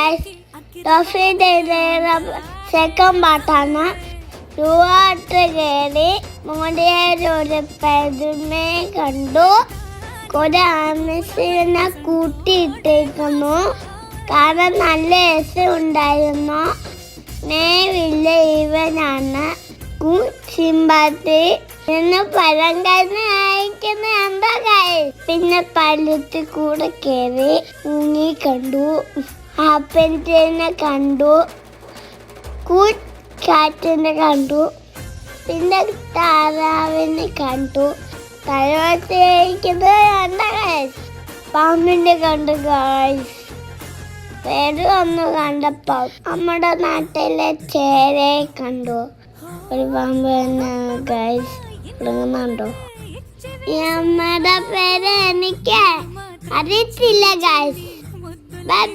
Guys. Toffee second പാട്ടാണ്. ൂട്ട് കയറി മോടിയൊരു പെരുമയെ കണ്ടു. കുറെ ആമസിനെ കൂട്ടിയിട്ടേക്കുന്നു. കാരണം നല്ല രസം ഉണ്ടായിരുന്നു. നേവില്ല ഇവനാണ് സിംബാത്തി എന്ന് പഴങ്കന്ന് അയക്കുന്ന എന്താ ഗൈസ്. പിന്നെ പള്ളത്തിൽ കൂടെ കയറി മുങ്ങി കണ്ടു. ആപ്പനെ കണ്ടു. കാറ്റിനെ കണ്ടു. പിന്നെ താറാവിനെ കണ്ടു. തലവത്തിരിക്കുന്നത് എന്താ ഗൈസ്. പാമ്പിനെ കണ്ടു ഗൈസ്. വേറെ ഒന്ന് കണ്ടപ്പോൾ നമ്മുടെ നാട്ടിലെ ചേരയെ കണ്ടു. ഒരു പാമ്പ് തന്നെ ഗൈസ് ഇറങ്ങുന്നുണ്ടോ. നമ്മുടെ പേര് എനിക്ക് അറിയത്തില്ല ഗൈസ്.